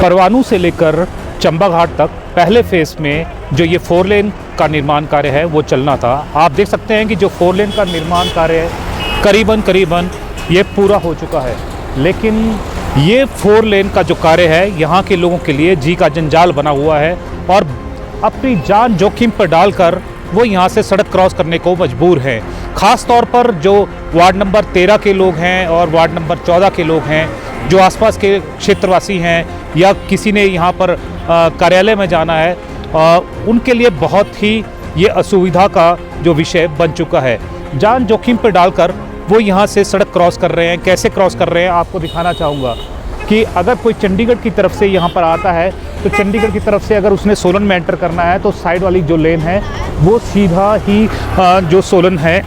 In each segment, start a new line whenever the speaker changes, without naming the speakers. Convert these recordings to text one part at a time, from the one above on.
परवाणू से लेकर चंबा घाट तक पहले फेज़ में जो ये 4 लेन का निर्माण कार्य है वो चलना था। आप देख सकते हैं कि जो 4 लेन का निर्माण कार्य है करीबन ये पूरा हो चुका है, लेकिन ये 4 लेन का जो कार्य है यहाँ के लोगों के लिए जी का जंजाल बना हुआ है और अपनी जान जोखिम पर डालकर वो यहाँ से सड़क क्रॉस करने को मजबूर हैं। ख़ास तौर पर जो वार्ड नंबर 13 के लोग हैं और वार्ड नंबर 14 के लोग हैं, जो आसपास के क्षेत्रवासी हैं या किसी ने यहाँ पर कार्यालय में जाना है, उनके लिए बहुत ही ये असुविधा का जो विषय बन चुका है। जान जोखिम पर डालकर वो यहाँ से सड़क क्रॉस कर रहे हैं। कैसे क्रॉस कर रहे हैं आपको दिखाना चाहूँगा कि अगर कोई चंडीगढ़ की तरफ से यहाँ पर आता है तो चंडीगढ़ की तरफ से अगर उसने सोलन में एंटर करना है तो साइड वाली जो लेन है वो सीधा ही जो सोलन है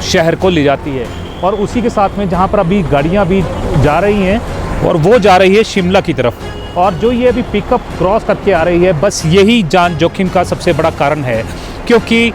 शहर को ले जाती है, और उसी के साथ में जहाँ पर अभी गाड़ियाँ भी जा रही हैं और वो जा रही है शिमला की तरफ, और जो ये अभी पिकअप क्रॉस करके आ रही है, बस यही जान जोखिम का सबसे बड़ा कारण है। क्योंकि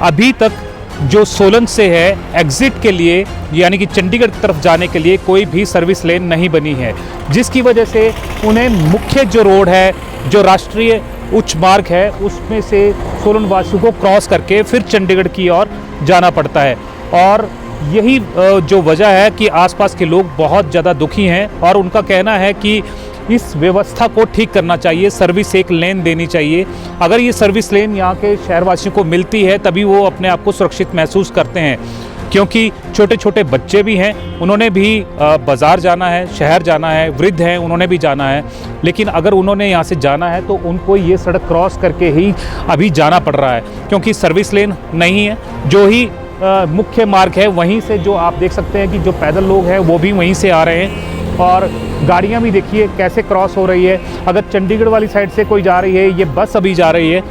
अभी तक जो सोलन से है एग्ज़िट के लिए यानी कि चंडीगढ़ की तरफ जाने के लिए कोई भी सर्विस लेन नहीं बनी है, जिसकी वजह से उन्हें मुख्य जो रोड है, जो राष्ट्रीय उच्च मार्ग है, उसमें से सोलन वासियों को क्रॉस करके फिर चंडीगढ़ की ओर जाना पड़ता है। और यही जो वजह है कि आसपास के लोग बहुत ज़्यादा दुखी हैं और उनका कहना है कि इस व्यवस्था को ठीक करना चाहिए, सर्विस एक लेन देनी चाहिए। अगर ये सर्विस लेन यहाँ के शहरवासियों को मिलती है तभी वो अपने आप को सुरक्षित महसूस करते हैं, क्योंकि छोटे छोटे बच्चे भी हैं, उन्होंने भी बाज़ार जाना है, शहर जाना है, वृद्ध हैं, उन्होंने भी जाना है। लेकिन अगर उन्होंने यहाँ से जाना है तो उनको ये सड़क क्रॉस करके ही अभी जाना पड़ रहा है, क्योंकि सर्विस लेन नहीं है। जो ही मुख्य मार्ग है वहीं से जो आप देख सकते हैं कि जो पैदल लोग हैं वो भी वहीं से आ रहे हैं, और गाड़ियां भी देखिए कैसे क्रॉस हो रही है। अगर चंडीगढ़ वाली साइड से कोई जा रही है, ये बस अभी जा रही है,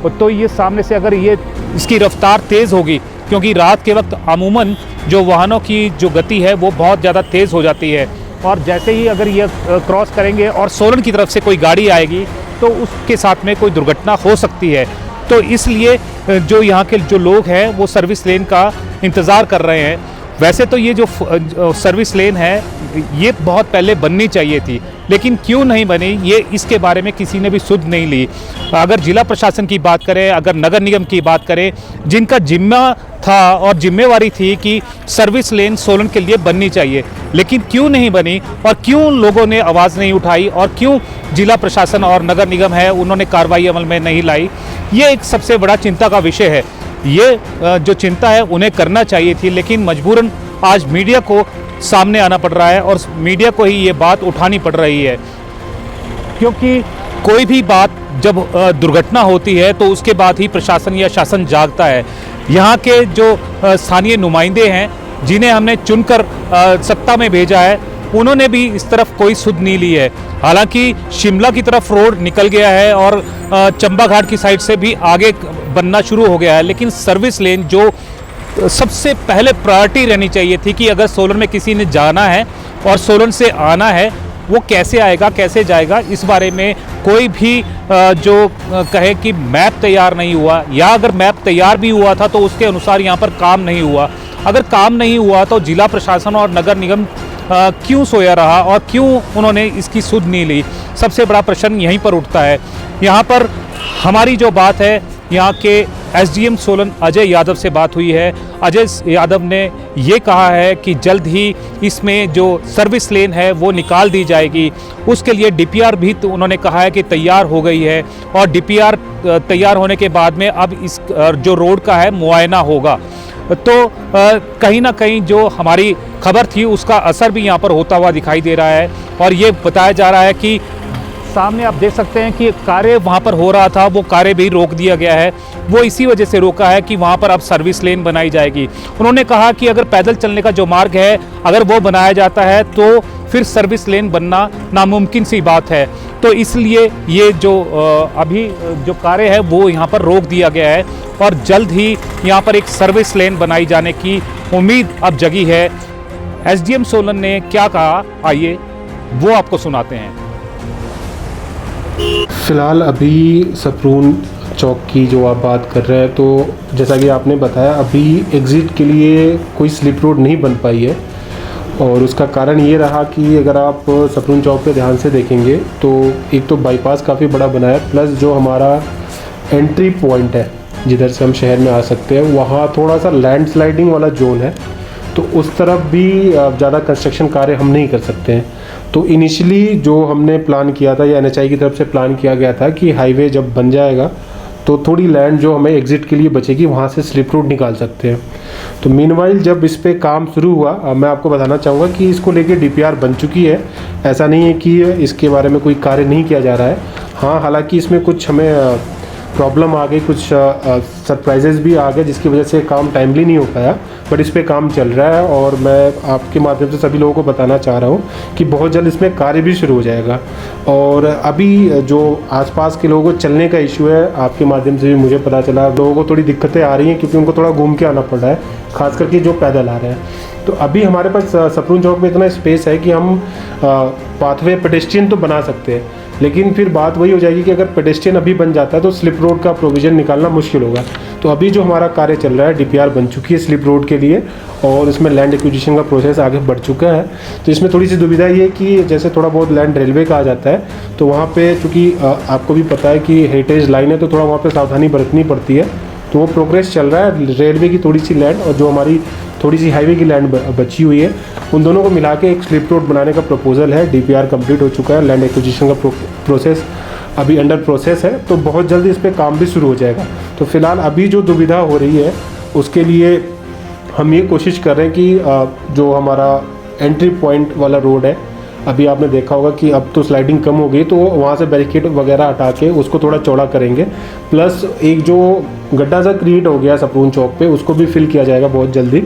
तो ये सामने से अगर ये इसकी रफ्तार तेज़ होगी, क्योंकि रात के वक्त अमूमन जो वाहनों की जो गति है वो बहुत ज़्यादा तेज़ हो जाती है, और जैसे ही अगर ये क्रॉस करेंगे और सोलन की तरफ से कोई गाड़ी आएगी तो उसके साथ में कोई दुर्घटना हो सकती है। तो इसलिए जो यहाँ के जो लोग हैं वो सर्विस लेन का इंतज़ार कर रहे हैं। वैसे तो ये जो सर्विस लेन है ये बहुत पहले बननी चाहिए थी, लेकिन क्यों नहीं बनी ये इसके बारे में किसी ने भी सुध नहीं ली। अगर जिला प्रशासन की बात करें, अगर नगर निगम की बात करें, जिनका जिम्मा था और जिम्मेवारी थी कि सर्विस लेन सोलन के लिए बननी चाहिए, लेकिन क्यों नहीं बनी और क्यों लोगों ने आवाज़ नहीं उठाई और क्यों जिला प्रशासन और नगर निगम है उन्होंने कार्रवाई अमल में नहीं लाई, ये एक सबसे बड़ा चिंता का विषय है। ये जो चिंता है उन्हें करना चाहिए थी, लेकिन मजबूरन आज मीडिया को सामने आना पड़ रहा है और मीडिया को ही ये बात उठानी पड़ रही है, क्योंकि कोई भी बात जब दुर्घटना होती है तो उसके बाद ही प्रशासन या शासन जागता है। यहाँ के जो स्थानीय नुमाइंदे हैं जिन्हें हमने चुनकर सत्ता में भेजा है, उन्होंने भी इस तरफ कोई सुध नहीं ली है। हालांकि शिमला की तरफ रोड निकल गया है और चंबा घाट की साइड से भी आगे बनना शुरू हो गया है, लेकिन सर्विस लेन जो सबसे पहले प्रायोरिटी रहनी चाहिए थी कि अगर सोलन में किसी ने जाना है और सोलन से आना है वो कैसे आएगा, कैसे जाएगा, इस बारे में कोई भी जो कहे कि मैप तैयार नहीं हुआ, या अगर मैप तैयार भी हुआ था तो उसके अनुसार यहाँ पर काम नहीं हुआ। अगर काम नहीं हुआ तो जिला प्रशासन और नगर निगम क्यों सोया रहा और क्यों उन्होंने इसकी सुध नहीं ली, सबसे बड़ा प्रश्न यहीं पर उठता है। यहाँ पर हमारी जो बात है, यहाँ के एसडीएम सोलन अजय यादव से बात हुई है। अजय यादव ने ये कहा है कि जल्द ही इसमें जो सर्विस लेन है वो निकाल दी जाएगी। उसके लिए डीपीआर भी तो उन्होंने कहा है कि तैयार हो गई है, और डीपीआर तैयार होने के बाद में अब इस जो रोड का है मुआयना होगा। तो कहीं ना कहीं जो हमारी खबर थी उसका असर भी यहाँ पर होता हुआ दिखाई दे रहा है, और ये बताया जा रहा है कि सामने आप देख सकते हैं कि कार्य वहाँ पर हो रहा था, वो कार्य भी रोक दिया गया है। वो इसी वजह से रोका है कि वहाँ पर अब सर्विस लेन बनाई जाएगी। उन्होंने कहा कि अगर पैदल चलने का जो मार्ग है अगर वो बनाया जाता है तो फिर सर्विस लेन बनना नामुमकिन सी बात है। तो इसलिए ये जो अभी जो कार्य है वो यहाँ पर रोक दिया गया है, और जल्द ही यहाँ पर एक सर्विस लेन बनाई जाने की उम्मीद अब जगी है। एसडीएम सोलन ने क्या कहा, आइए वो आपको सुनाते हैं।
फ़िलहाल अभी सपरून चौक की जो आप बात कर रहे हैं, तो जैसा कि आपने बताया अभी एग्ज़िट के लिए कोई स्लिप रोड नहीं बन पाई है, और उसका कारण ये रहा कि अगर आप सपरून चौक पे ध्यान से देखेंगे तो एक तो बाईपास काफ़ी बड़ा बना है, प्लस जो हमारा एंट्री पॉइंट है जिधर से हम शहर में आ सकते हैं वहाँ थोड़ा सा लैंडस्लाइडिंग वाला जोन है, तो उस तरफ भी ज़्यादा कंस्ट्रक्शन कार्य हम नहीं कर सकते हैं। तो इनिशियली जो हमने प्लान किया था या NHAI की तरफ से प्लान किया गया था कि हाईवे जब बन जाएगा तो थोड़ी लैंड जो हमें एग्ज़िट के लिए बचेगी वहाँ से स्लिप रोड निकाल सकते हैं। तो मीनवाइल जब इस पे काम शुरू हुआ, मैं आपको बताना चाहूँगा कि इसको लेके DPR बन चुकी है। ऐसा नहीं है कि इसके बारे में कोई कार्य नहीं किया जा रहा है। हाँ, हालांकि इसमें कुछ हमें प्रॉब्लम आ गई, कुछ सरप्राइजेज़ भी आ गए जिसकी वजह से काम टाइमली नहीं हो पाया, बट इस पे काम चल रहा है और मैं आपके माध्यम से सभी लोगों को बताना चाह रहा हूँ कि बहुत जल्द इसमें कार्य भी शुरू हो जाएगा। और अभी जो आसपास के लोगों को चलने का इशू है, आपके माध्यम से भी मुझे पता चला लोगों को थोड़ी दिक्कतें आ रही हैं क्योंकि उनको थोड़ा घूम के आना पड़ रहा है, खास करके जो पैदल आ रहे हैं। तो अभी हमारे पास सपरून चौक में इतना स्पेस है कि हम पाथवे पेडेस्ट्रियन तो बना सकते हैं, लेकिन फिर बात वही हो जाएगी कि अगर पेडेस्ट्रियन अभी बन जाता है तो स्लिप रोड का प्रोविज़न निकालना मुश्किल होगा। तो अभी जो हमारा कार्य चल रहा है, DPR बन चुकी है स्लिप रोड के लिए और इसमें लैंड एक्विजिशन का प्रोसेस आगे बढ़ चुका है। तो इसमें थोड़ी सी दुविधा ये कि जैसे थोड़ा बहुत लैंड रेलवे का आ जाता है तो वहाँ पे चूँकि आपको भी पता है कि हेरिटेज लाइन है तो थोड़ा वहाँ पे सावधानी बरतनी पड़ती है। तो वो प्रोग्रेस चल रहा है, रेलवे की थोड़ी सी लैंड और जो हमारी थोड़ी सी हाईवे की लैंड बची हुई है, उन दोनों को मिला के एक स्लिप रोड बनाने का प्रपोजल है। DPR कंप्लीट हो चुका है, लैंड एक्विजिशन का प्रोसेस अभी अंडर प्रोसेस है, तो बहुत जल्दी इस पर काम भी शुरू हो जाएगा। तो फिलहाल अभी जो दुविधा हो रही है उसके लिए हम ये कोशिश कर रहे हैं कि जो हमारा एंट्री पॉइंट वाला रोड है, अभी आपने देखा होगा कि अब तो स्लाइडिंग कम हो गई, तो वहाँ से बैरिकेड वगैरह हटा के उसको थोड़ा चौड़ा करेंगे। प्लस एक जो गड्ढा सा क्रिएट हो गया सपरून चौक पे, उसको भी फिल किया जाएगा बहुत जल्दी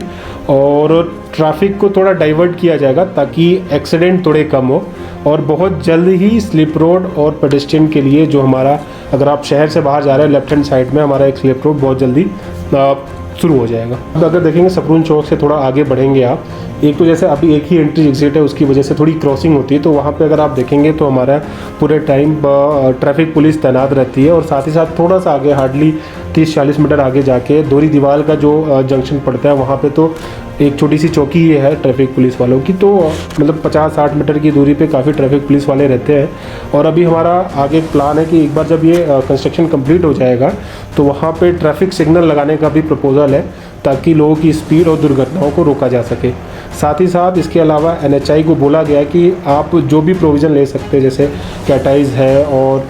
और ट्रैफिक को थोड़ा डाइवर्ट किया जाएगा ताकि एक्सीडेंट थोड़े कम हो। और बहुत जल्द ही स्लिप रोड और पेडेस्ट्रियन के लिए जो हमारा, अगर आप शहर से बाहर जा रहे हैं, लेफ्ट हैंड साइड में हमारा एक स्लिप रोड बहुत जल्दी शुरू हो जाएगा। अब अगर देखेंगे सपरून चौक से थोड़ा आगे बढ़ेंगे आप, एक तो जैसे अभी एक ही एंट्री एग्जिट है, उसकी वजह से थोड़ी क्रॉसिंग होती है, तो वहाँ पे अगर आप देखेंगे तो हमारा पूरे टाइम ट्रैफिक पुलिस तैनात रहती है। और साथ ही साथ थोड़ा सा आगे हार्डली 30-40 मीटर आगे जाके दोहरी दीवार का जो जंक्शन पड़ता है वहाँ पे तो एक छोटी सी चौकी ही है ट्रैफिक पुलिस वालों की, तो मतलब 50-60 मीटर की दूरी पे काफ़ी ट्रैफिक पुलिस वाले रहते हैं। और अभी हमारा आगे प्लान है कि एक बार जब ये कंस्ट्रक्शन कंप्लीट हो जाएगा तो वहाँ पे ट्रैफिक सिग्नल लगाने का भी प्रपोजल है ताकि लोगों की स्पीड और दुर्घटनाओं को रोका जा सके। साथ ही साथ इसके अलावा NHAI को बोला गया है कि आप जो भी प्रोविज़न ले सकते हैं, जैसे कैटाइज है और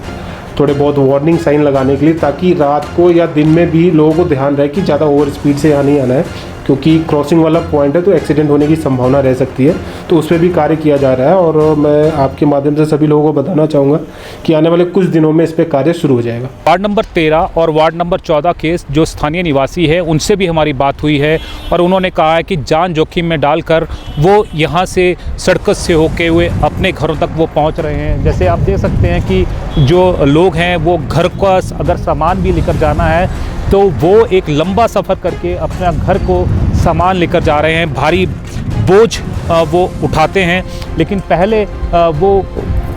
थोड़े बहुत वार्निंग साइन लगाने के लिए, ताकि रात को या दिन में भी लोगों को ध्यान रहे कि ज़्यादा ओवर स्पीड से यहाँ नहीं आना है, क्योंकि क्रॉसिंग वाला पॉइंट है तो एक्सीडेंट होने की संभावना रह सकती है। तो उस पर भी कार्य किया जा रहा है और मैं आपके माध्यम से सभी लोगों को बताना चाहूँगा कि आने वाले कुछ दिनों में इस पर कार्य शुरू हो जाएगा।
वार्ड नंबर 13 और वार्ड नंबर 14 के जो स्थानीय निवासी है उनसे भी हमारी बात हुई है और उन्होंने कहा है कि जान जोखिम में डालकर वो यहाँ से सड़क से होके हुए अपने घरों तक वो पहुँच रहे हैं। जैसे आप देख सकते हैं कि जो लोग हैं वो घर का अगर सामान भी लेकर जाना है तो वो एक लंबा सफ़र करके अपना घर को सामान लेकर जा रहे हैं, भारी बोझ वो उठाते हैं। लेकिन पहले वो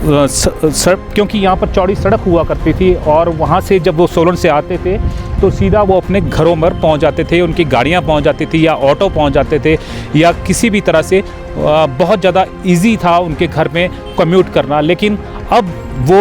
क्योंकि यहाँ पर चौड़ी सड़क हुआ करती थी और वहाँ से जब वो सोलन से आते थे तो सीधा वो अपने घरों पर पहुँच जाते थे, उनकी गाड़ियाँ पहुँच जाती थी या ऑटो पहुँच जाते थे या किसी भी तरह से बहुत ज़्यादा इजी था उनके घर में कम्यूट करना। लेकिन अब वो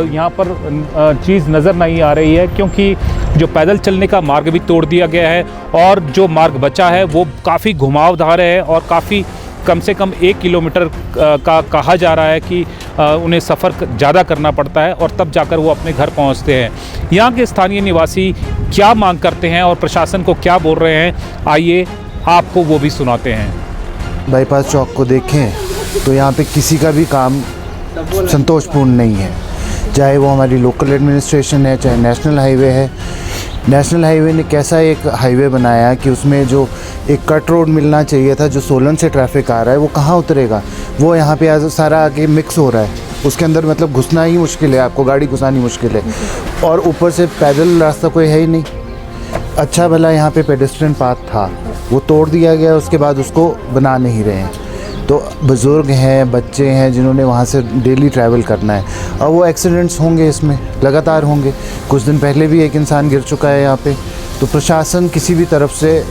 यहाँ पर चीज़ नज़र नहीं आ रही है क्योंकि जो पैदल चलने का मार्ग भी तोड़ दिया गया है और जो मार्ग बचा है वो काफ़ी घुमावदार है और काफ़ी कम से कम 1 किलोमीटर का कहा जा रहा है कि उन्हें सफ़र ज़्यादा करना पड़ता है और तब जाकर वो अपने घर पहुंचते हैं। यहाँ के स्थानीय निवासी क्या मांग करते हैं और प्रशासन को क्या बोल रहे हैं, आइए आपको वो भी सुनाते हैं।
बाईपास चौक को देखें तो यहाँ पे किसी का भी काम संतोषपूर्ण नहीं है, चाहे वो हमारी लोकल एडमिनिस्ट्रेशन है, चाहे नेशनल हाईवे है। नेशनल हाईवे ने कैसा एक हाईवे बनाया कि उसमें जो एक कट रोड मिलना चाहिए था, जो सोलन से ट्रैफिक आ रहा है वो कहाँ उतरेगा, वो यहाँ पे सारा आगे मिक्स हो रहा है, उसके अंदर मतलब घुसना ही मुश्किल है, आपको गाड़ी घुसानी मुश्किल है। और ऊपर से पैदल रास्ता कोई है ही नहीं। अच्छा भला यहाँ पे पेडेस्ट्रियन पाथ था, वो तोड़ दिया गया, उसके बाद उसको बना नहीं रहे हैं। तो बुज़ुर्ग हैं, बच्चे हैं जिन्होंने वहाँ से डेली ट्रैवल करना है और वो एक्सीडेंट्स होंगे, इसमें लगातार होंगे। कुछ दिन पहले भी एक इंसान गिर चुका है यहाँ पे। तो प्रशासन किसी भी तरफ से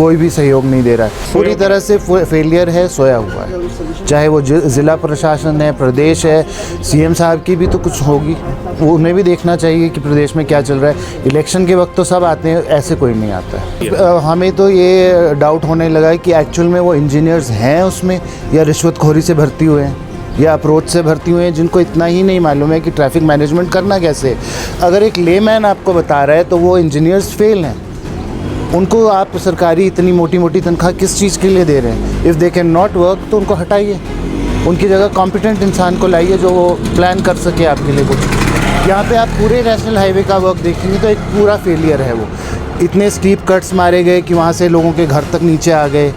कोई भी सहयोग नहीं दे रहा है, पूरी तरह से फेलियर है, सोया हुआ है। चाहे वो ज़िला प्रशासन है, प्रदेश है, सीएम साहब की भी तो कुछ होगी, वो उन्हें भी देखना चाहिए कि प्रदेश में क्या चल रहा है। इलेक्शन के वक्त तो सब आते हैं, ऐसे कोई नहीं आता है। हमें तो ये डाउट होने लगा है कि एक्चुअल में वो इंजीनियर्स हैं उसमें, या रिश्वतखोरी से भर्ती हुए हैं, या अप्रोच से भर्ती हुए हैं, जिनको इतना ही नहीं मालूम है कि ट्रैफिक मैनेजमेंट करना कैसे है। अगर एक लेमैन आपको बता रहा है तो वो इंजीनियर्स फेल हैं। उनको आप सरकारी इतनी मोटी मोटी तनख्वाह किस चीज़ के लिए दे रहे हैं? If they can not work तो उनको हटाइए, उनकी जगह कॉम्पिटेंट इंसान को लाइए जो वो प्लान कर सके आपके लिए कुछ। यहाँ पे आप पूरे नेशनल हाईवे का वर्क देखेंगे तो एक पूरा फेलियर है वो। इतने स्टीप कट्स मारे गए कि वहाँ से लोगों के घर तक नीचे आ गए,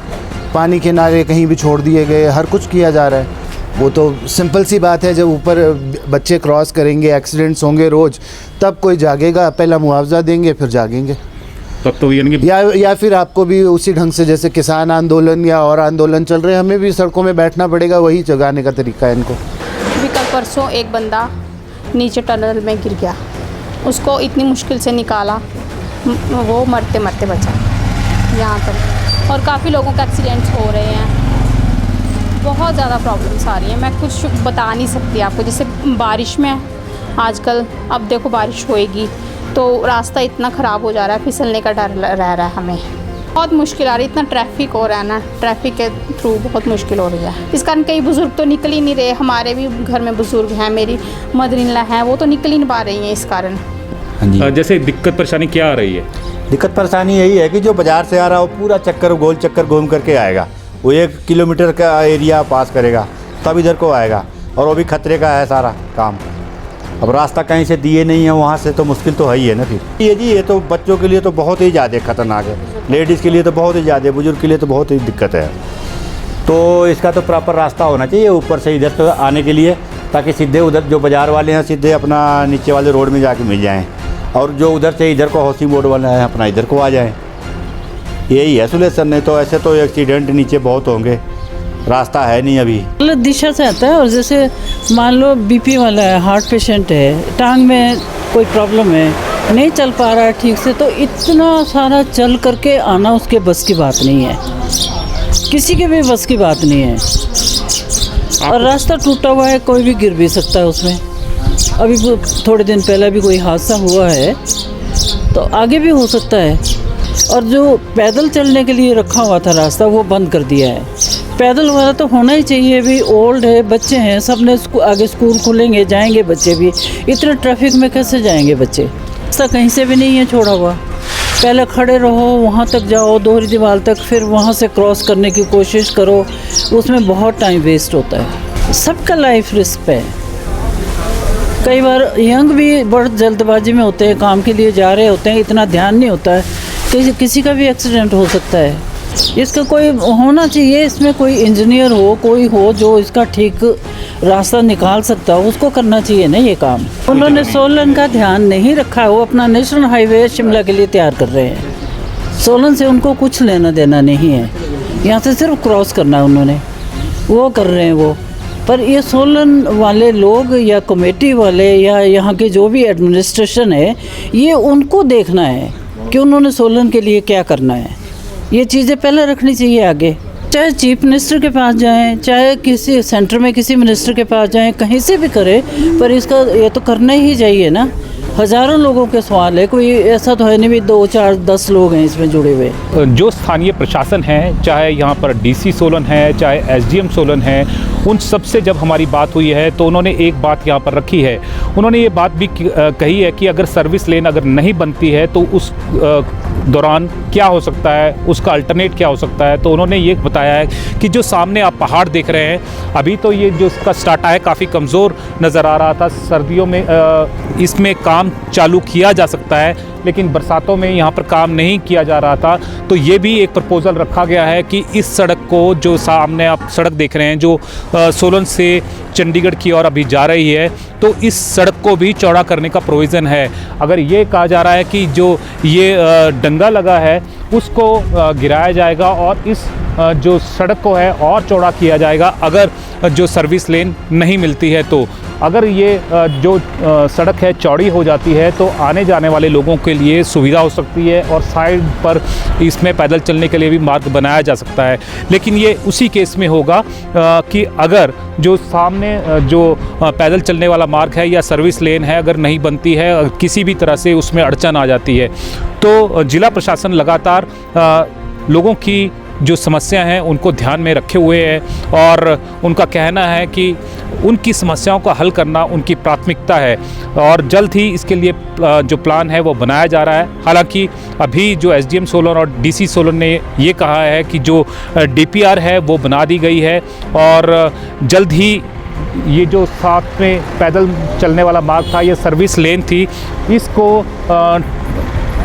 पानी के नाले कहीं भी छोड़ दिए गए, हर कुछ किया जा रहा है। वो तो सिंपल सी बात है, जब ऊपर बच्चे क्रॉस करेंगे, एक्सीडेंट्स होंगे रोज़, तब कोई जागेगा, पहला मुआवजा देंगे फिर जागेंगे।
तब तो यानी कि
या फिर आपको भी उसी ढंग से जैसे किसान आंदोलन या और आंदोलन चल रहे हैं, हमें भी सड़कों में बैठना पड़ेगा, वही जगाने का तरीका है इनको।
अभी कल परसों एक बंदा नीचे टनल में गिर गया, उसको इतनी मुश्किल से निकाला, वो मरते मरते बचा यहाँ पर। और काफ़ी लोगों के एक्सीडेंट्स हो रहे हैं, बहुत ज़्यादा प्रॉब्लम्स आ रही हैं, मैं कुछ बता नहीं सकती आपको। जैसे बारिश में आजकल, अब देखो बारिश होएगी तो रास्ता इतना ख़राब हो जा रहा है, फिसलने का डर रह रहा है हमें, बहुत मुश्किल आ रही है। इतना ट्रैफिक हो रहा है ना, ट्रैफिक के थ्रू बहुत मुश्किल हो रही है। इस कारण कई बुज़ुर्ग तो निकल ही नहीं रहे, हमारे भी घर में बुज़ुर्ग हैं, मेरी मदर इन लॉ हैं, वो तो निकल ही नहीं पा रही हैं इस कारण।
हाँ जी,
जैसे दिक्कत परेशानी क्या आ रही है?
दिक्कत परेशानी यही है कि जो बाज़ार से आ रहा है वो पूरा गोल चक्कर घूम करके आएगा। वो 1 किलोमीटर का एरिया पास करेगा तब इधर को आएगा, और वो भी खतरे का है सारा काम। अब रास्ता कहीं से दिए नहीं है, वहाँ से तो मुश्किल तो है ही है ना। फिर ये तो बच्चों के लिए तो बहुत ही ज़्यादा खतरनाक है, लेडीज़ के लिए तो बहुत ही ज़्यादा, बुजुर्ग के लिए तो बहुत ही दिक्कत है। तो इसका तो प्रॉपर रास्ता होना चाहिए ऊपर से इधर तो आने के लिए, ताकि सीधे उधर जो बाज़ार वाले हैं सीधे अपना नीचे वाले रोड में जाके मिल जाएँ, और जो उधर से इधर को हाउसिंग बोर्ड वाले हैं अपना इधर को आ जाएँ। यही है सोल्यूशन, नहीं तो ऐसे तो एक्सीडेंट नीचे बहुत होंगे, रास्ता है नहीं अभी।
गलत दिशा से आता है। और जैसे मान लो बीपी वाला है, हार्ट पेशेंट है, टांग में कोई प्रॉब्लम है, नहीं चल पा रहा है ठीक से, तो इतना सारा चल करके आना उसके बस की बात नहीं है, किसी के भी बस की बात नहीं है। और रास्ता टूटा हुआ है, कोई भी गिर भी सकता है उसमें। अभी थोड़े दिन पहले भी कोई हादसा हुआ है, तो आगे भी हो सकता है। और जो पैदल चलने के लिए रखा हुआ था रास्ता, वो बंद कर दिया है। पैदल वाला तो होना ही चाहिए, भी ओल्ड है, बच्चे हैं, सब ने आगे स्कूल खुलेंगे, जाएंगे बच्चे भी, इतने ट्रैफिक में कैसे जाएंगे बच्चे? रास्ता कहीं से भी नहीं है छोड़ा हुआ, पहले खड़े रहो, वहाँ तक जाओ दोहरी दीवार तक, फिर वहाँ से क्रॉस करने की कोशिश करो, उसमें बहुत टाइम वेस्ट होता है। सबका लाइफ रिस्क पे है। कई बार यंग भी बहुत जल्दबाजी में होते हैं, काम के लिए जा रहे होते हैं, इतना ध्यान नहीं होता है, किसी का भी एक्सीडेंट हो सकता है। इसका कोई होना चाहिए, इसमें कोई इंजीनियर हो, कोई हो जो इसका ठीक रास्ता निकाल सकता हो, उसको करना चाहिए ना ये काम। उन्होंने सोलन का ध्यान नहीं रखा, वो अपना नेशनल हाईवे शिमला के लिए तैयार कर रहे हैं। सोलन से उनको कुछ लेना देना नहीं है, यहाँ से सिर्फ क्रॉस करना है उन्होंने, वो कर रहे हैं वो। पर ये सोलन वाले लोग या कमेटी वाले या यहाँ के जो भी एडमिनिस्ट्रेशन है, ये उनको देखना है कि उन्होंने सोलन के लिए क्या करना है। ये चीज़ें पहले रखनी चाहिए आगे। चाहे चीफ मिनिस्टर के पास जाएं, चाहे किसी सेंटर में किसी मिनिस्टर के पास जाएं, कहीं से भी करें, पर इसका ये तो करना ही चाहिए ना। हज़ारों लोगों के सवाल है, कोई ऐसा तो है नहीं भी 2, 4, 10 लोग हैं इसमें जुड़े हुए।
जो स्थानीय प्रशासन है, चाहे यहाँ पर डीसी सोलन है, चाहे एसडीएम सोलन है, उन सब से जब हमारी बात हुई है तो उन्होंने एक बात यहाँ पर रखी है। उन्होंने ये बात भी कही है कि अगर सर्विस लेन अगर नहीं बनती है तो उस दौरान क्या हो सकता है, उसका अल्टरनेट क्या हो सकता है। तो उन्होंने ये बताया है कि जो सामने आप पहाड़ देख रहे हैं, अभी तो ये जो इसका स्टार्टा है काफ़ी कमज़ोर नज़र आ रहा था। सर्दियों में इसमें काम चालू किया जा सकता है, लेकिन बरसातों में यहाँ पर काम नहीं किया जा रहा था। तो ये भी एक प्रपोज़ल रखा गया है कि इस सड़क को, जो सामने आप सड़क देख रहे हैं, जो सोलन से चंडीगढ़ की ओर अभी जा रही है, तो इस सड़क को भी चौड़ा करने का प्रोविज़न है। अगर ये कहा जा रहा है कि जो ये डंगा लगा है उसको गिराया जाएगा और इस जो सड़क को है और चौड़ा किया जाएगा अगर जो सर्विस लेन नहीं मिलती है। तो अगर ये जो सड़क है चौड़ी हो जाती है तो आने जाने वाले लोगों के लिए सुविधा हो सकती है और साइड पर इसमें पैदल चलने के लिए भी मार्ग बनाया जा सकता है। लेकिन ये उसी केस में होगा कि अगर जो सामने जो पैदल चलने वाला मार्ग है या सर्विस लेन है अगर नहीं बनती है, किसी भी तरह से उसमें अड़चन आ जाती है, तो जिला प्रशासन लगातार लोगों की जो समस्या हैं उनको ध्यान में रखे हुए है और उनका कहना है कि उनकी समस्याओं का हल करना उनकी प्राथमिकता है और जल्द ही इसके लिए जो प्लान है वो बनाया जा रहा है। हालांकि अभी जो एसडीएम सोलन और डीसी सोलन ने ये कहा है कि जो डीपीआर है वो बना दी गई है और जल्द ही ये जो साथ में पैदल चलने वाला मार्ग था, ये सर्विस लेन थी, इसको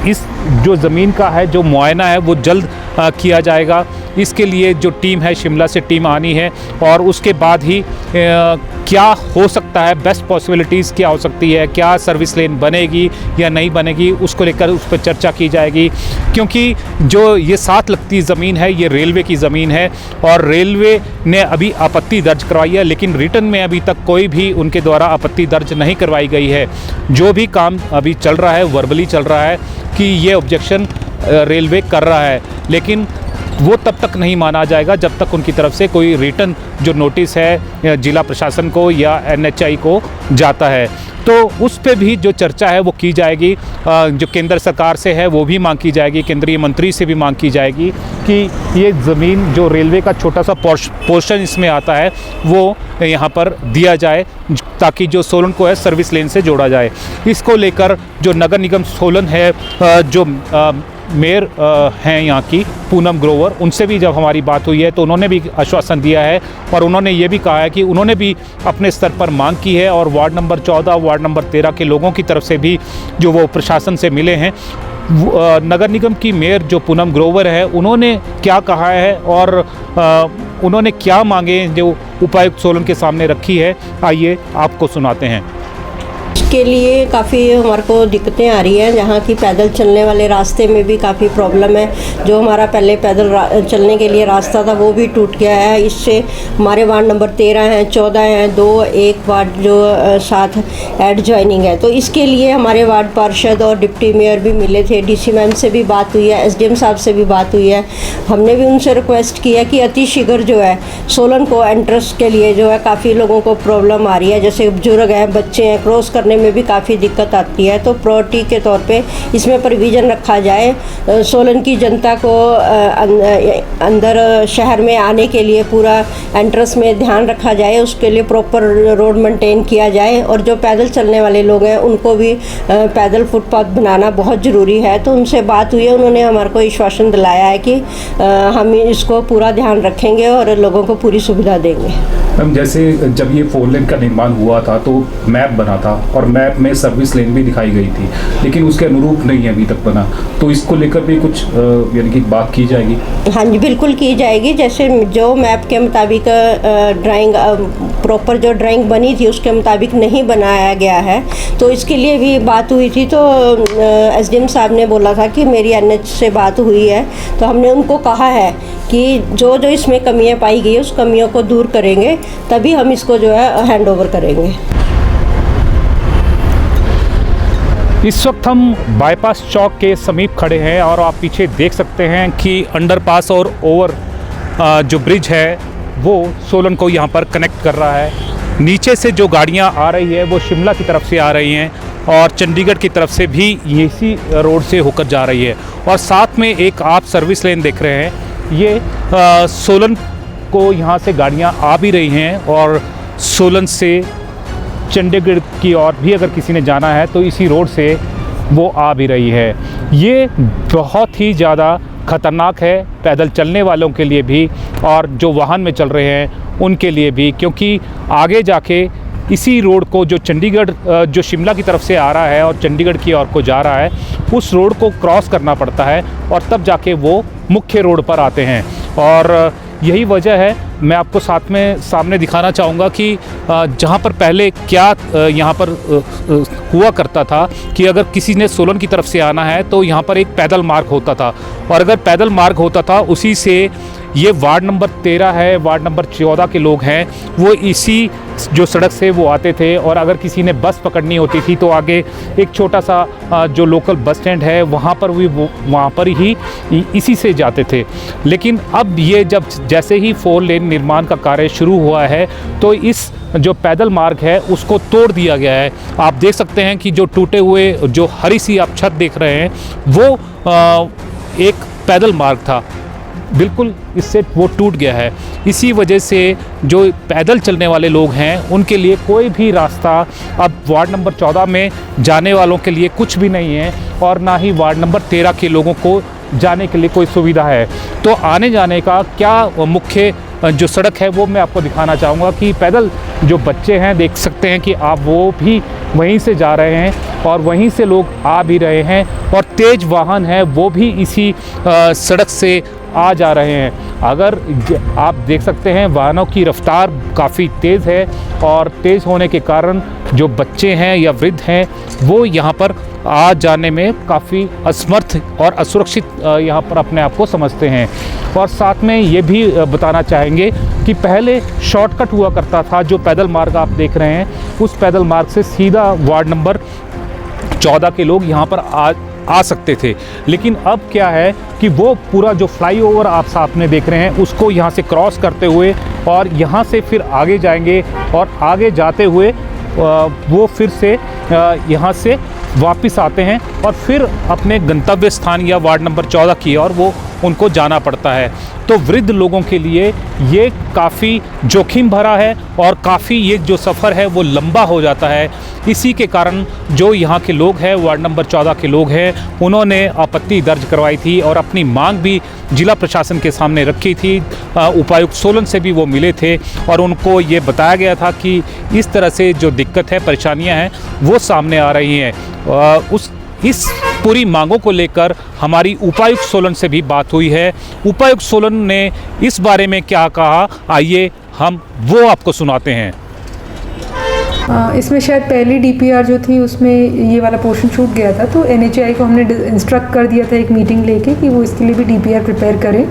इस जो ज़मीन का है जो मुआयना है वो जल्द किया जाएगा। इसके लिए जो टीम है शिमला से टीम आनी है और उसके बाद ही क्या हो सकता है, बेस्ट पॉसिबिलिटीज़ क्या हो सकती है, क्या सर्विस लेन बनेगी या नहीं बनेगी, उसको लेकर उस पर चर्चा की जाएगी। क्योंकि जो ये साथ लगती ज़मीन है ये रेलवे की ज़मीन है और रेलवे ने अभी आपत्ति दर्ज करवाई है, लेकिन रिटर्न में अभी तक कोई भी उनके द्वारा आपत्ति दर्ज नहीं करवाई गई है। जो भी काम अभी चल रहा है वर्बली चल रहा है कि ये ऑब्जेक्शन रेलवे कर रहा है, लेकिन वो तब तक नहीं माना जाएगा जब तक उनकी तरफ से कोई रिटर्न जो नोटिस है जिला प्रशासन को या एनएचआई को जाता है। तो उस पे भी जो चर्चा है वो की जाएगी। जो केंद्र सरकार से है वो भी मांग की जाएगी, केंद्रीय मंत्री से भी मांग की जाएगी कि ये ज़मीन जो रेलवे का छोटा सा पोर्शन इसमें आता है वो यहाँ पर दिया जाए ताकि जो सोलन को है सर्विस लेन से जोड़ा जाए। इसको लेकर जो नगर निगम सोलन है, जो मेयर हैं यहाँ की पूनम ग्रोवर, उनसे भी जब हमारी बात हुई है तो उन्होंने भी आश्वासन दिया है और उन्होंने ये भी कहा है कि उन्होंने भी अपने स्तर पर मांग की है और वार्ड नंबर 14, वार्ड नंबर 13 के लोगों की तरफ से भी जो वो प्रशासन से मिले हैं। नगर निगम की मेयर जो पूनम ग्रोवर है उन्होंने क्या कहा है और उन्होंने क्या मांगे जो उपायुक्त सोलन के सामने रखी है, आइए आपको सुनाते हैं।
के लिए काफ़ी हमारे को दिक्कतें आ रही हैं, जहाँ की पैदल चलने वाले रास्ते में भी काफ़ी प्रॉब्लम है। जो हमारा पहले पैदल चलने के लिए रास्ता था वो भी टूट गया है। इससे हमारे वार्ड नंबर 13 हैं, 14 हैं, 2 1 वार्ड जो साथ एड ज्वाइनिंग है। तो इसके लिए हमारे वार्ड पार्षद और डिप्टी मेयर भी मिले थे, डीसी मैम से भी बात हुई है, एसडीएम साहब से भी बात हुई है। हमने भी उनसे रिक्वेस्ट की है कि अतिशीघ्र जो है सोलन को एंट्रेंस के लिए जो है काफ़ी लोगों को प्रॉब्लम आ रही है, जैसे बुजुर्ग हैं, बच्चे हैं, क्रॉस करने में भी काफ़ी दिक्कत आती है। तो प्रायोरिटी के तौर पे इसमें प्रोविज़न रखा जाए। सोलन की जनता को अंदर शहर में आने के लिए पूरा एंट्रेंस में ध्यान रखा जाए, उसके लिए प्रॉपर रोड मेंटेन किया जाए और जो पैदल चलने वाले लोग हैं उनको भी पैदल फुटपाथ बनाना बहुत ज़रूरी है। तो उनसे बात हुई है, उन्होंने हमारे को आश्वासन दिलाया है कि हम इसको पूरा ध्यान रखेंगे और लोगों को पूरी सुविधा देंगे।
मैम, जैसे जब ये 4 लेन का निर्माण हुआ था तो मैप बना था और मैप में सर्विस लेन भी दिखाई गई थी, लेकिन उसके अनुरूप नहीं अभी तक बना, तो इसको लेकर भी कुछ यानी कि बात की जाएगी?
हाँ जी, बिल्कुल की जाएगी। जैसे जो मैप के मुताबिक ड्राइंग प्रॉपर जो ड्राइंग बनी थी उसके मुताबिक नहीं बनाया गया है, तो इसके लिए भी बात हुई थी। तो एसडीएम साहब ने बोला था कि मेरी एनएच से बात हुई है, तो हमने उनको कहा है कि जो जो इसमें कमियां पाई गई उस कमियों को दूर करेंगे, तभी हम इसको जो है हैंड ओवर करेंगे।
इस वक्त हम बाईपास चौक के समीप खड़े हैं और आप पीछे देख सकते हैं कि अंडरपास और ओवर जो ब्रिज है वो सोलन को यहाँ पर कनेक्ट कर रहा है। नीचे से जो गाड़ियाँ आ रही है वो शिमला की तरफ से आ रही हैं और चंडीगढ़ की तरफ से भी इसी रोड से होकर जा रही है। और साथ में एक आप सर्विस लेन देख रहे हैं, ये सोलन को यहाँ से गाड़ियाँ आ भी रही हैं और सोलन से चंडीगढ़ की ओर भी अगर किसी ने जाना है तो इसी रोड से वो आ भी रही है। ये बहुत ही ज़्यादा ख़तरनाक है पैदल चलने वालों के लिए भी और जो वाहन में चल रहे हैं उनके लिए भी, क्योंकि आगे जाके इसी रोड को जो चंडीगढ़ जो शिमला की तरफ से आ रहा है और चंडीगढ़ की ओर को जा रहा है, उस रोड को क्रॉस करना पड़ता है और तब जाके वो मुख्य रोड पर आते हैं। और यही वजह है। मैं आपको सामने दिखाना चाहूँगा कि जहाँ पर पहले क्या यहाँ पर हुआ करता था कि अगर किसी ने सोलन की तरफ से आना है तो यहाँ पर एक पैदल मार्ग होता था, और अगर पैदल मार्ग होता था उसी से ये वार्ड नंबर 13 है, वार्ड नंबर 14 के लोग हैं, वो इसी जो सड़क से वो आते थे। और अगर किसी ने बस पकड़नी होती थी तो आगे एक छोटा सा जो लोकल बस स्टैंड है वहाँ पर भी वहाँ पर ही इसी से जाते थे। लेकिन अब ये जैसे ही 4 लेन निर्माण का कार्य शुरू हुआ है तो इस जो पैदल मार्ग है उसको तोड़ दिया गया है। आप देख सकते हैं कि जो टूटे हुए जो हरी सी आप छत देख रहे हैं वो एक पैदल मार्ग था, बिल्कुल इससे वो टूट गया है। इसी वजह से जो पैदल चलने वाले लोग हैं उनके लिए कोई भी रास्ता अब वार्ड नंबर 14 में जाने वालों के लिए कुछ भी नहीं है, और ना ही वार्ड नंबर 13 के लोगों को जाने के लिए कोई सुविधा है। तो आने जाने का क्या मुख्य जो सड़क है वो मैं आपको दिखाना चाहूँगा कि पैदल जो बच्चे हैं देख सकते हैं कि आप वो भी वहीं से जा रहे हैं और वहीं से लोग आ भी रहे हैं, और तेज़ वाहन है वो भी इसी सड़क से आ जा रहे हैं। अगर आप देख सकते हैं वाहनों की रफ्तार काफ़ी तेज़ है, और तेज़ होने के कारण जो बच्चे हैं या वृद्ध हैं वो यहाँ पर आ जाने में काफ़ी असमर्थ और असुरक्षित यहाँ पर अपने आप को समझते हैं। और साथ में ये भी बताना चाहेंगे कि पहले शॉर्टकट हुआ करता था, जो पैदल मार्ग आप देख रहे हैं उस पैदल मार्ग से सीधा वार्ड नंबर 14 के लोग यहाँ पर आ सकते थे। लेकिन अब क्या है कि वो पूरा जो फ्लाईओवर आप सामने देख रहे हैं उसको यहाँ से क्रॉस करते हुए और यहाँ से फिर आगे जाएंगे, और आगे जाते हुए वो फिर से यहाँ से वापस आते हैं और फिर अपने गंतव्य स्थान या वार्ड नंबर 14 की ओर वो उनको जाना पड़ता है। तो वृद्ध लोगों के लिए ये काफ़ी जोखिम भरा है और काफ़ी ये जो सफ़र है वो लंबा हो जाता है। इसी के कारण जो यहाँ के लोग हैं, वार्ड नंबर 14 के लोग हैं, उन्होंने आपत्ति दर्ज करवाई थी और अपनी मांग भी जिला प्रशासन के सामने रखी थी। उपायुक्त सोलन से भी वो मिले थे और उनको ये बताया गया था कि इस तरह से जो दिक्कत है, परेशानियाँ हैं वो सामने आ रही हैं। इस पूरी मांगों को लेकर हमारी उपायुक्त सोलन से भी बात हुई है। उपायुक्त सोलन ने इस बारे में क्या कहा, आइए हम वो आपको सुनाते हैं।
इसमें शायद पहली डीपीआर जो थी उसमें ये वाला पोर्शन छूट गया था, तो एनएचआई को हमने इंस्ट्रक्ट कर दिया था एक मीटिंग लेके कि वो इसके लिए भी डीपीआर प्रिपेयर करें।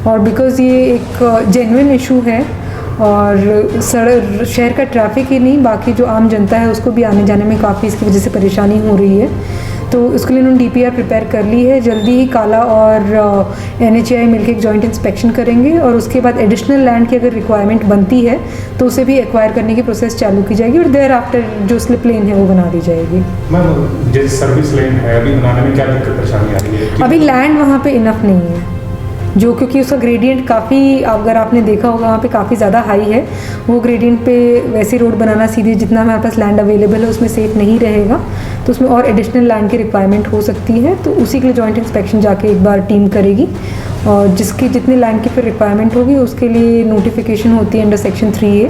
और बिकॉज़ ये एक जेन्युइन इशू है और शहर का ट्रैफिक ही नहीं, बाकी जो आम जनता है उसको भी आने जाने में काफ़ी इसकी वजह से परेशानी हो रही है, तो उसके लिए उन्होंने डीपीआर प्रिपेयर कर ली है। जल्दी ही काला और एनएचआई मिलकर एक जॉइंट इंस्पेक्शन करेंगे और उसके बाद एडिशनल लैंड की अगर रिक्वायरमेंट बनती है तो उसे भी एक्वायर करने की प्रोसेस चालू की जाएगी और देयर आफ्टर जो स्लिप लेन है वो बना दी जाएगी।
मैम, जैसे सर्विस लेन है अभी बनाने में क्या दिक्कत परेशानी आ रही है?
अभी लैंड वहाँ पे इनफ नहीं है, जो क्योंकि उसका ग्रेडियंट काफ़ी, अगर आपने देखा होगा वहाँ पे काफ़ी ज़्यादा हाई है, वो ग्रेडियंट पे वैसे रोड बनाना सीधे जितना हमारे पास लैंड अवेलेबल है उसमें सेफ नहीं रहेगा, तो उसमें और एडिशनल लैंड की रिक्वायरमेंट हो सकती है। तो उसी के लिए जॉइंट इंस्पेक्शन जाके एक बार टीम करेगी और जिसकी जितने लैंड की फिर रिक्वायरमेंट होगी उसके लिए नोटिफिकेशन होती है under section 3A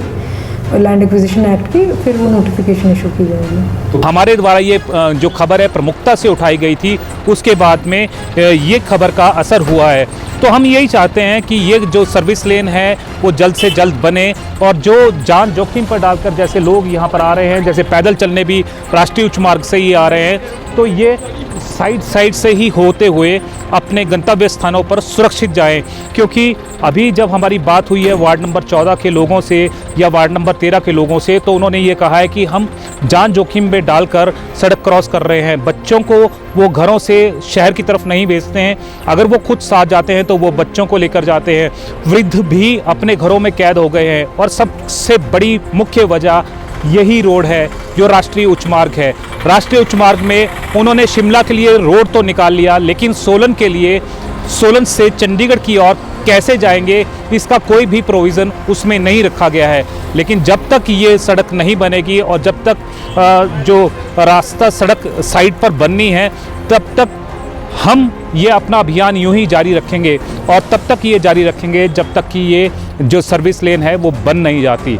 land acquisition act की, फिर वो नोटिफिकेशन इशू की जाएगी।
तो हमारे द्वारा ये जो खबर है प्रमुखता से उठाई गई थी, उसके बाद में ये खबर का असर हुआ है। तो हम यही चाहते हैं कि ये जो सर्विस लेन है वो जल्द से जल्द बने और जो जान जोखिम पर डालकर जैसे लोग यहाँ पर आ रहे हैं, जैसे पैदल चलने भी राष्ट्रीय उच्च मार्ग से ही आ रहे हैं, तो ये साइड से ही होते हुए अपने गंतव्य स्थानों पर सुरक्षित जाएं। क्योंकि अभी जब हमारी बात हुई है वार्ड नंबर 14 के लोगों से या वार्ड नंबर 13 के लोगों से, तो उन्होंने ये कहा है कि हम जान जोखिम में डालकर सड़क क्रॉस कर रहे हैं। बच्चों को वो घरों से शहर की तरफ नहीं भेजते हैं, अगर वो खुद साथ जाते हैं तो वो बच्चों को लेकर जाते हैं। वृद्ध भी अपने घरों में कैद हो गए हैं और सबसे बड़ी मुख्य वजह यही रोड है जो राष्ट्रीय उच्च मार्ग है। राष्ट्रीय उच्च मार्ग में उन्होंने शिमला के लिए रोड तो निकाल लिया, लेकिन सोलन के लिए, सोलन से चंडीगढ़ की ओर कैसे जाएंगे इसका कोई भी प्रोविज़न उसमें नहीं रखा गया है। लेकिन जब तक ये सड़क नहीं बनेगी और जब तक जो रास्ता सड़क साइड पर बननी है, तब तक हम ये अपना अभियान यूं ही जारी रखेंगे और तब तक ये जारी रखेंगे जब तक कि ये जो सर्विस लेन है वो बन नहीं जाती।